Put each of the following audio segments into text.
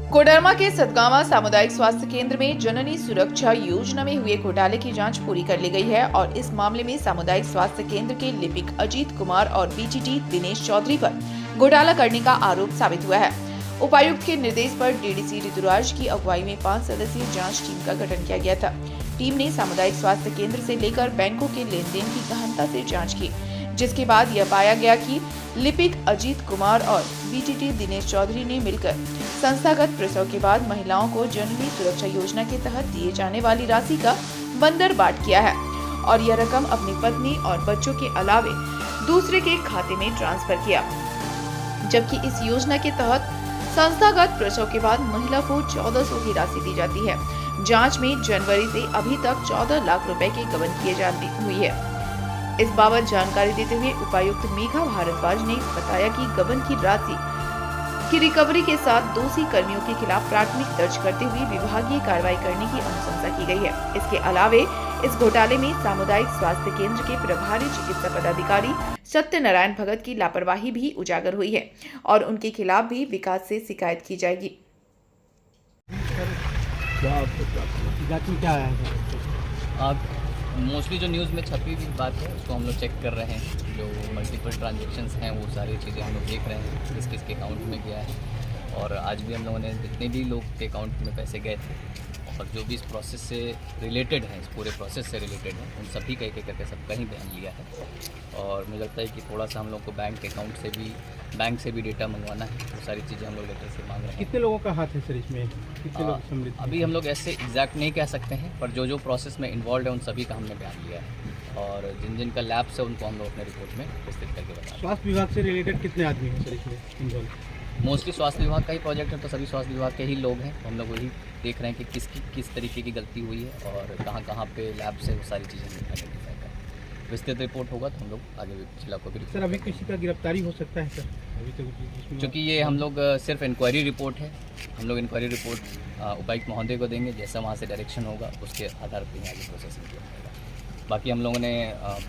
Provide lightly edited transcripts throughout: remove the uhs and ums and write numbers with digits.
कोडरमा के सतगावा सामुदायिक स्वास्थ्य केंद्र में जननी सुरक्षा योजना में हुए घोटाले की जांच पूरी कर ली गई है और इस मामले में सामुदायिक स्वास्थ्य केंद्र के लिपिक अजीत कुमार और बीटीटी दिनेश चौधरी पर घोटाला करने का आरोप साबित हुआ है। उपायुक्त के निर्देश पर डीडीसी ऋतुराज की अगुवाई में 5 सदस्यीय जांच टीम का गठन किया गया था। टीम ने सामुदायिक स्वास्थ्य केंद्र से लेकर बैंकों के लेन देन की गहनता से जाँच की, जिसके बाद यह पाया गया कि लिपिक अजीत कुमार और बीटीटी दिनेश चौधरी ने मिलकर संस्थागत प्रसव के बाद महिलाओं को जननी सुरक्षा योजना के तहत दिए जाने वाली राशि का बंदरबाट किया है और यह रकम अपनी पत्नी और बच्चों के अलावे दूसरे के खाते में ट्रांसफर किया, जबकि इस योजना के तहत संस्थागत प्रसव के बाद महिला को 1400 की राशि दी जाती है। जांच में जनवरी से अभी तक 14 लाख रुपए की गबन किए जाती हुई है। इस बाबत जानकारी देते हुए उपायुक्त मेघा भारद्वाज ने बताया कि गबन की राशि की रिकवरी के साथ दोषी कर्मियों के खिलाफ प्राथमिक दर्ज करते हुए विभागीय कार्रवाई करने की अनुशंसा की गई है। इसके अलावे इस घोटाले में सामुदायिक स्वास्थ्य केंद्र के प्रभारी चिकित्सा पदाधिकारी सत्यनारायण भगत की लापरवाही भी उजागर हुई है और उनके खिलाफ भी विकास से शिकायत की जाएगी। आप मोस्टली जो न्यूज़ में छपी हुई बात है उसको हम लोग चेक कर रहे हैं। जो मल्टीपल ट्रांजैक्शंस हैं वो सारी चीज़ें हम लोग देख रहे हैं किस किस के अकाउंट में गया है। और आज भी हम लोगों ने जितने भी लोग के अकाउंट में पैसे गए थे और जो भी इस प्रोसेस से रिलेटेड हैं, इस पूरे प्रोसेस से रिलेटेड हैं, उन सभी का एक एक करके सब कहीं बयान लिया है। और मुझे लगता है कि थोड़ा सा हम लोग को बैंक अकाउंट से भी, बैंक से भी डेटा मंगवाना है। वो सारी चीज़ें हम लोग लेटर से मांग रहे हैं। कितने लोगों का हाथ है सर इसमें? कितने लोग सम्मिलित? अभी हम लोग ऐसे एग्जैक्ट नहीं कह सकते हैं, पर जो जो प्रोसेस में इन्वॉल्व है उन सभी का हमने बयान लिया है और जिन जिन का लैब से उनको हम लोग अपने रिपोर्ट में विस्तृत करके बताएं। स्वास्थ्य विभाग से रिलेटेड कितने आदमी हैं सर इसमें इन्वॉल्व? मोस्टली स्वास्थ्य विभाग का ही प्रोजेक्ट है, तो सभी स्वास्थ्य विभाग के ही लोग हैं। हम लोग वही देख रहे हैं कि किस तरीके की गलती हुई है और कहाँ पे लैब से वो सारी चीज़ें आइडेंटिफाई करें। विस्तृत रिपोर्ट होगा तो हम लोग आगे जिला को भी। सर अभी किसी का गिरफ्तारी हो सकता है सर? अभी तक क्योंकि ये हम लोग सिर्फ इंक्वायरी रिपोर्ट है, हम लोग इंक्वायरी रिपोर्ट उपायुक्त महोदय को देंगे। जैसा वहाँ से डायरेक्शन होगा उसके आधार पर ही आगे प्रोसेसिंग किया जाएगा। बाकी हम लोगों ने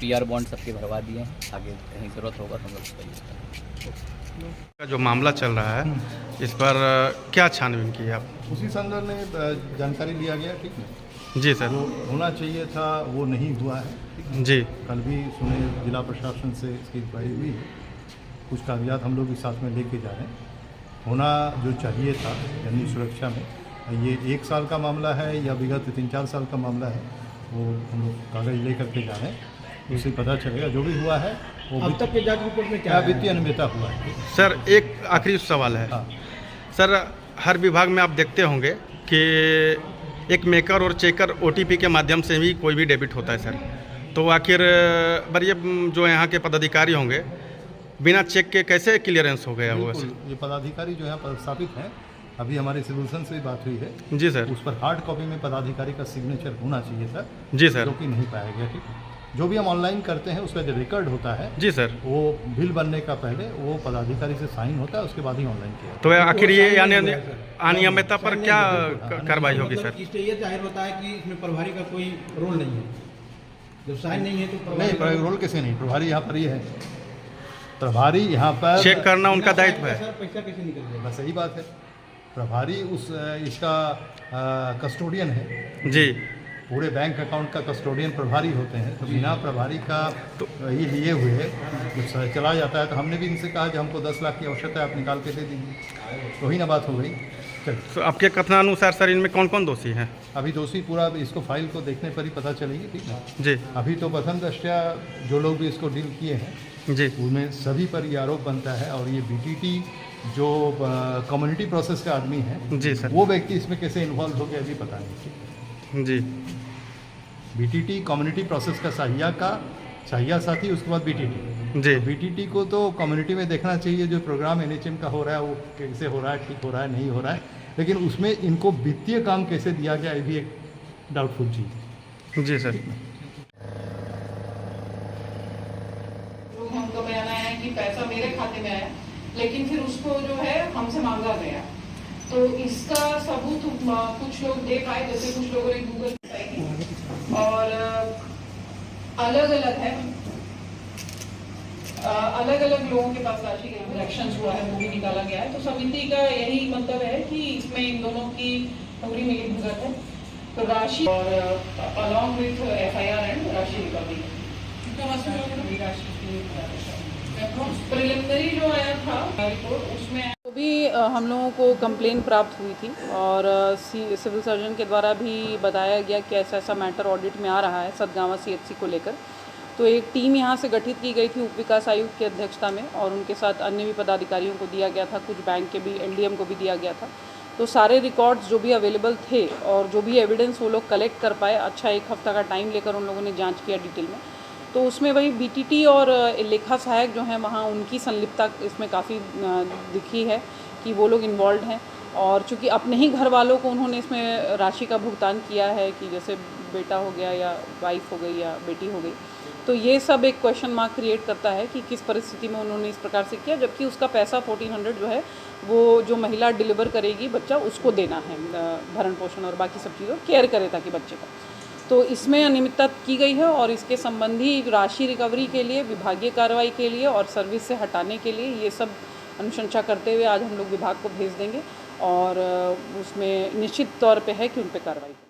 PR बॉन्ड सबके भरवा दिए हैं, आगे कहीं ज़रूरत होगा तो हम लोग उसका यूज़ करेंगे। जो मामला चल रहा है इस पर क्या छानबीन की आप? उसी संदर्भ में जानकारी लिया गया। ठीक है जी सर। जो होना चाहिए था वो नहीं हुआ है। जी कल भी सुने जिला प्रशासन से इसकी इंक्वायरी हुई है। कुछ कागजात हम लोग भी साथ में लेके जा रहे हैं। होना जो चाहिए था जननी सुरक्षा में, ये 1 साल का मामला है या विगत 3-4 साल का मामला है, वो हम लोग कागज ले करके जा रहे हैं। उससे पता चलेगा जो भी हुआ है वो अब तक के जांच रिपोर्ट में क्या वित्तीय अनियमितता हुआ है। सर एक आखिरी सवाल है। हाँ। सर हर विभाग में आप देखते होंगे कि एक मेकर और चेकर OTP के माध्यम से भी कोई भी डेबिट होता है सर, तो आखिर पर ये जो यहाँ के पदाधिकारी होंगे बिना चेक के कैसे क्लियरेंस हो गया वो? ये पदाधिकारी जो है पदस्थापित हैं। अभी हमारे सिविल्सन से बात हुई है जी सर। उस पर हार्ड कॉपी में पदाधिकारी का सिग्नेचर होना चाहिए था जी सर। जो कि नहीं पाया गया। ठीक, जो भी हम ऑनलाइन करते हैं उसका जो रिकॉर्ड होता है जी सर, वो बिल बनने का पहले वो पदाधिकारी से साइन होता है, उसके बाद ही ऑनलाइन किया। तो आखिर ये अनियमितता पर क्या कार्रवाई होगी सर? इससे ये जाहिर होता है कि इसमें प्रभारी का कोई रोल नहीं है। जब साइन नहीं है तो नहीं, रोल कैसे नहीं? प्रभारी यहाँ पर ही है। प्रभारी यहाँ पर चेक करना उनका दायित्व है। सर पैसा कैसे निकल जाएगा? बस सही बात है। प्रभारी इसका कस्टोडियन है जी। पूरे बैंक अकाउंट का कस्टोडियन प्रभारी होते हैं। तो बिना प्रभारी का तो ये लिए हुए जब चला जाता है तो हमने भी इनसे कहा कि हमको 10 लाख की आवश्यकता है, आप निकाल के दे दीजिए। तो ही ना बात हो गई। तो आपके कथनानुसार सर इनमें कौन कौन दोषी हैं? अभी दोषी पूरा इसको फाइल को देखने पर ही पता चलेगी। ठीक है जी। अभी तो प्रथम दृष्टया जो लोग भी इसको डील किए हैं जी, उनमें सभी पर ये आरोप बनता है। और ये BTT जो कम्युनिटी प्रोसेस का आदमी है जी सर, वो व्यक्ति इसमें कैसे इन्वॉल्व हो गया अभी पता नहीं। जी। BTT कम्युनिटी प्रोसेस का सहिया साथी, उसके बाद BTT जी। BTT को तो कम्युनिटी में देखना चाहिए जो प्रोग्राम NHM का हो रहा है वो कैसे हो रहा है, ठीक हो रहा है, नहीं हो रहा है। लेकिन उसमें इनको वित्तीय काम कैसे दिया गया ये भी एक डाउटफुल चीज़ है। जी सर। हमको बयान आया है कि पैसा मेरे खाते में आया, लेकिन फिर उसको जो है हमसे मांगा गया। तो इसका सबूत कुछ लोग दे पाए, जैसे कुछ लोगों ने गूगल और अलग अलग है। अलग अलग लोगों के पास राशि का ट्रांजेक्शन हुआ है वो भी निकाला गया है। तो समिति का यही मंतव्य है कि इसमें इन दोनों की पूरी मिलीभगत है, तो राशि और अलॉन्ग विथ FIR एंड राशि रिकवरी प्रिलिमिनरी जो आया था रिपोर्ट उसमें तो भी हम लोगों को कंप्लेन प्राप्त हुई थी और सिविल सर्जन के द्वारा भी बताया गया कि ऐसा ऐसा मैटर ऑडिट में आ रहा है सतगावा CHC को लेकर। तो एक टीम यहाँ से गठित की गई थी उप विकास आयुक्त की अध्यक्षता में और उनके साथ अन्य भी पदाधिकारियों को दिया गया था, कुछ बैंक के भी NDM को भी दिया गया था। तो सारे रिकॉर्ड्स जो भी अवेलेबल थे और जो भी एविडेंस वो लोग कलेक्ट कर पाए, अच्छा 1 हफ्ता का टाइम लेकर उन लोगों ने जांच किया डिटेल में। तो उसमें वही BTT और लेखा सहायक जो हैं वहाँ उनकी संलिप्तता इसमें काफ़ी दिखी है कि वो लोग इन्वॉल्व हैं। और चूँकि अपने ही घर वालों को उन्होंने इसमें राशि का भुगतान किया है कि जैसे बेटा हो गया या वाइफ हो गई या बेटी हो गई, तो ये सब एक क्वेश्चन मार्क क्रिएट करता है कि किस परिस्थिति में उन्होंने इस प्रकार से किया, जबकि उसका पैसा 1400 जो है वो जो महिला डिलीवर करेगी बच्चा उसको देना है, भरण पोषण और बाकी सब चीज़ों केयर करे ताकि बच्चे का। तो इसमें अनियमितता की गई है और इसके संबंधी राशि रिकवरी के लिए, विभागीय कार्रवाई के लिए और सर्विस से हटाने के लिए ये सब अनुशंसा करते हुए आज हम लोग विभाग को भेज देंगे और उसमें निश्चित तौर पे है कि उन पे कार्रवाई